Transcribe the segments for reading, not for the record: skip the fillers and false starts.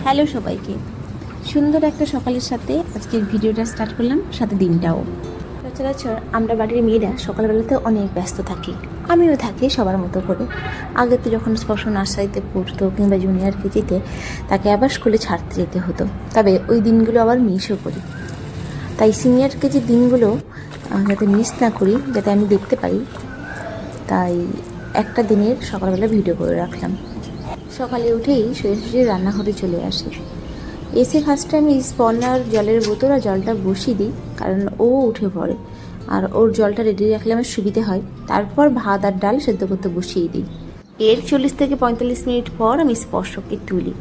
Hello সবাইকে, সুন্দর একটা সকালের সাথে আজকের ভিডিওটা স্টার্ট করলাম, সাথে দিনটাও। সচরাচর আমরা বাড়ির মেয়েরা সকালবেলাতে অনেক ব্যস্ত থাকি, আমিও থাকি সবার মতো করে। আগে তো যখন স্পর্শ নার্সারিতে পড়তো কিংবা জুনিয়র কেজিতে, তাকে আবার স্কুলে ছাড়তে যেতে হতো, তবে ওই দিনগুলো আবার মিসও করি। তাই সিনিয়র কেজির দিনগুলো যাতে মিস না করি, যাতে আমি দেখতে পারি, তাই একটা দিনের সকালবেলা ভিডিও করে রাখলাম। সকালে উঠেই সোজাসুজি রান্নাঘরে চলে আসি। এসে ফার্স্টে আমি স্পনার জলের বোতল আর জলটা বসিয়ে দিই, কারণ ও উঠে পড়ে আর ওর জলটা রেডি রাখলে আমার সুবিধে হয়। তারপর ভাত আর ডাল সেদ্ধ করতে বসিয়ে দিই। এর 40 থেকে 45 মিনিট পর আমি স্পর্শকে তুলি।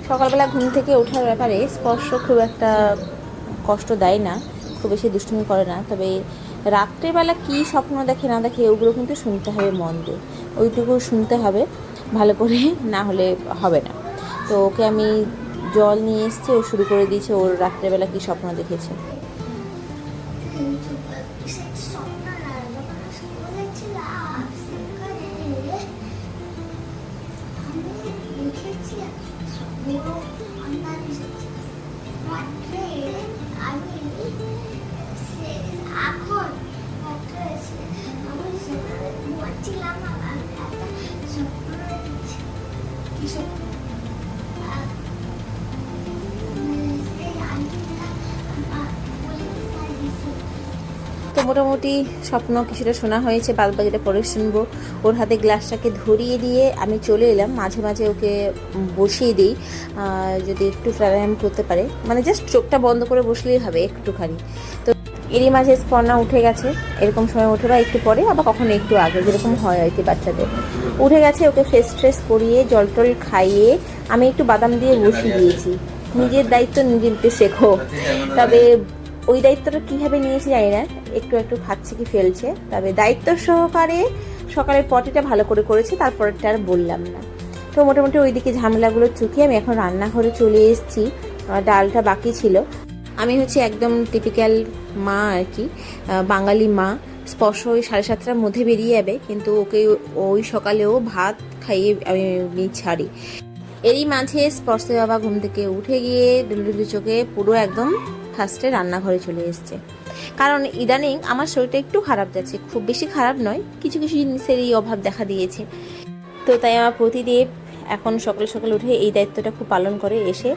সকালবেলা ঘুম থেকে ওঠার ব্যাপারে স্পর্শ খুব একটা কষ্ট দেয় না, খুব বেশি দুষ্টুমি করে না। তবে রাত্রেবেলা কী স্বপ্ন দেখে না দেখে ওগুলো কিন্তু শুনতে হবে মন দিয়ে, ওইটুকু শুনতে হবে ভালো করে, না হলে হবে না। তো ওকে আমি জল নিয়ে এসেছি, ও শুরু করে দিয়েছে ওর রাত্রেবেলা কী স্বপ্ন দেখেছে। তো মোটামুটি স্বপ্ন কিছুটা শোনা হয়েছে, বাদ বাকিটা পরে শুনবো। ওর হাতে গ্লাসটাকে ধরিয়ে দিয়ে আমি চলে এলাম। মাঝে মাঝে ওকে বসিয়ে দিই, যদি একটু প্রাণায়াম করতে পারে, মানে জাস্ট চোখটা বন্ধ করে বসলেই হবে একটুখানি। তো এরই মাঝে স্পর্ণা উঠে গেছে, এরকম সময় ওঠে বা একটু পরে, আবার কখনো একটু আগে, যেরকম হয় আর কি বাচ্চাদের। উঠে গেছে, ওকে ফ্রেশ ট্রেশ করিয়ে জল টল খাইয়ে আমি একটু বাদাম দিয়ে বসিয়ে দিয়েছি। নিজের দায়িত্ব নিজে নিতে শেখো। তবে ওই দায়িত্বটা কীভাবে নিয়েছি জানি না, একটু একটু খাচ্ছে কি ফেলছে, তবে দায়িত্ব সহকারে সকালের পটিটা ভালো করে করেছে, তারপরটা আর বললাম না। তো মোটামুটি ওইদিকে ঝামেলাগুলো চুকিয়ে আমি এখন রান্নাঘরে চলে এসেছি। ডালটা বাকি ছিল। আমি হচ্ছে একদম টিপিক্যাল মা আর কি, বাঙালি মা। স্পর্শ ওই 7:30টার মধ্যে বেরিয়ে যাবে, কিন্তু ওকে ওই সকালেও ভাত খাইয়ে আমি ছাড়ি। এরই মাঝে স্পর্শের বাবা ঘুম থেকে উঠে গিয়ে দুলদুলি চোখে পুরো একদম ফার্স্টে রান্নাঘরে চলে এসছে। কারণ ইদানিং আমার শরীরটা একটু খারাপ যাচ্ছে, খুব বেশি খারাপ নয়, কিছু কিছু জিনিসেরই অভাব দেখা দিয়েছে। তো তাই আমার প্রতিদেব এখন সকাল সকাল উঠে এই দায়িত্বটা খুব পালন করে। এসে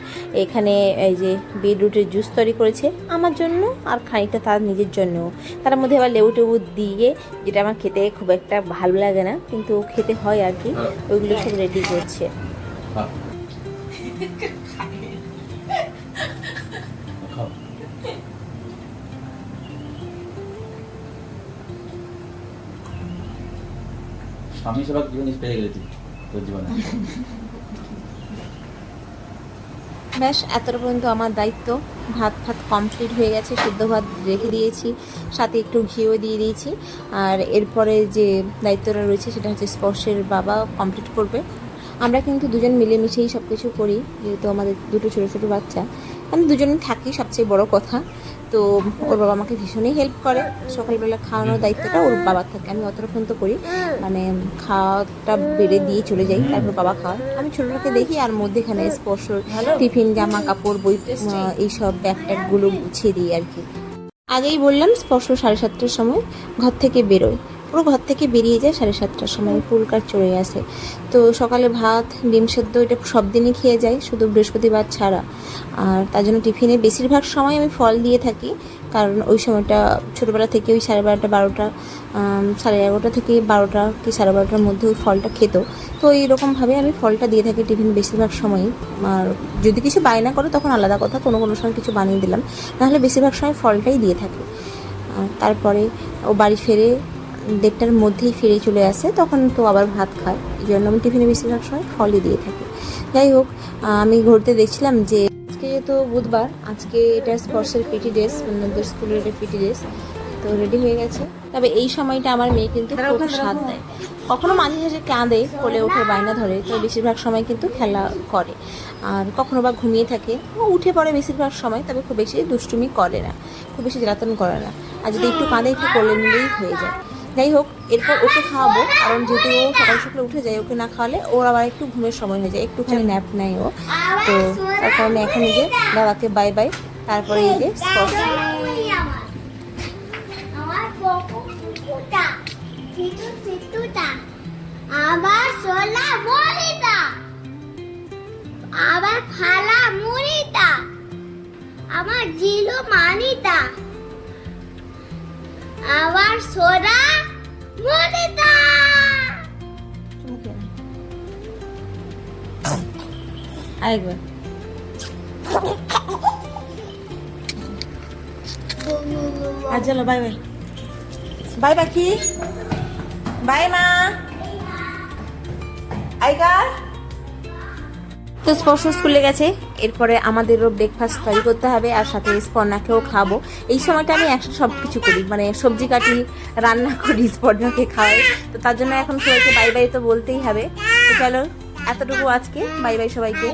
এখানে এই যে বিটরুটের জুস তৈরি করেছে আমার জন্য, আর খানিকটা তার নিজের জন্যও। তার মধ্যে আবার লেবু টেবু দিয়ে, যেটা আমার খেতে খুব একটা ভালো লাগে না, কিন্তু খেতে হয় আর কি, ওইগুলো সব রেডি করছে। স্বামী সেবা জিনিস পেয়ে গেছি তোর জীবনে। ব্যাস এতটা পর্যন্ত আমার দায়িত্ব। ভাত কমপ্লিট হয়ে গেছে, শুদ্ধ ভাত রেখে দিয়েছি, সাথে একটু ঘিও দিয়ে দিয়েছি। আর এরপরে যে দায়িত্বটা রয়েছে সেটা হচ্ছে স্পর্শের বাবা কমপ্লিট করবে। আমরা কিন্তু দুজন মিলেমিশেই সব কিছু করি, যেহেতু আমাদের দুটো ছোটো ছোটো বাচ্চা, আমি দুজনেই থাকি, সবচেয়ে বড় কথা। তো ওর বাবা আমাকে ভীষণই হেল্প করে। সকালবেলা খাওয়ানোর দায়িত্বটা ওর বাবার থাকে, আমি অতটা পর্যন্ত করি, মানে খাওয়াটা বেড়ে দিয়ে চলে যাই, তারপর বাবা খাওয়ায়। আমি ছোটোটাকে দেখি, আর মধ্যেখানে স্পর্শ টিফিন, জামা কাপড়, বই, এইসব ব্যাগ ট্যাগগুলো গুছিয়ে দিই আর কি। আগেই বললাম স্পর্শ 7:30টার সময় ঘর থেকে বেরোয়, পুরো ঘর থেকে বেরিয়ে যায় 7:30টার সময়, ফুলকার চলে আসে। তো সকালে ভাত ডিম সেদ্ধ এটা সব দিনই খেয়ে যায়, শুধু বৃহস্পতিবার ছাড়া। আর তার জন্য টিফিনে বেশিরভাগ সময় আমি ফল দিয়ে থাকি, কারণ ওই সময়টা ছোটোবেলা থেকে ওই 12:30 12টা 11:30 থেকে 12টা কি 12:30টার মধ্যে ওই ফলটা খেত। তো এইরকমভাবে আমি ফলটা দিয়ে থাকি টিফিন বেশিরভাগ সময়ই। আর যদি কিছু বায়না করে তখন আলাদা কথা, কোনো কোনো সময় কিছু বানিয়ে দিলাম, নাহলে বেশিরভাগ সময় ফলটাই দিয়ে থাকি। তারপরে ও বাড়ি ফেরে 1:30টার মধ্যেই ফিরে চলে আসে, তখন তো আবার ভাত খায়, এই জন্য আমি টিফিনে বেশিরভাগ সময় ফলই দিয়ে থাকি। যাই হোক, আমি ঘুরতে দেখছিলাম যে আজকে যেহেতু বুধবার, আজকে এটা স্পর্শের পিটি ড্রেস, ওদের স্কুলের এটা পিটি ড্রেস, তো রেডি হয়ে গেছে। তবে এই সময়টা আমার মেয়ে কিন্তু খুব সাথ দেয়, কখনো মাঝে মাঝে কাঁদে, কোলে উঠে বায়না ধরে, তো বেশিরভাগ সময় কিন্তু খেলা করে। আর কখনো বা ঘুমিয়ে থাকে, ও উঠে পড়ে বেশিরভাগ সময়, তবে খুব বেশি দুষ্টুমি করে না, খুব বেশি জ্বালাতন করে না। আর যদি একটু কাঁদে একটু কোলে নিলেই হয়ে যায়। যাই হোক, এরপর ওকে খাওয়াবো, কারণ যেহেতু ও সকাল সকালে উঠে যায়, ওকে না খাওয়ালে ওর আবার একটু ঘুমের সময় হয়ে যায়, একটুখানি ন্যাপ নেয় ও। তো তার কারণে এখন এই যে দাদাকে বাই বাই, তারপরে এই যে স্পর্শ। আবার সোলা মরিতা, আবার ফালা মুড়িতা, আমার জিলু মানিতা, আবার সোলা মরিতা। আরেকবার আর চলো বাই বাই, বাই পাখি, বাই মা, আইগা। তো স্পর্শ স্কুলে গেছে, এরপরে আমাদেরও ব্রেকফাস্ট তৈরি করতে হবে, আর সাথে স্পর্ণাকেও খাবো। এই সময়টা আমি একসাথে সব কিছু করি, মানে সবজি কাটি, রান্না করি, স্পর্ণাকে খাওয়াই। তো তার জন্য এখন সবাইকে বাই বাই তো বলতেই হবে। তো চলো, এতটুকু আজকে, বাই বাই সবাইকে।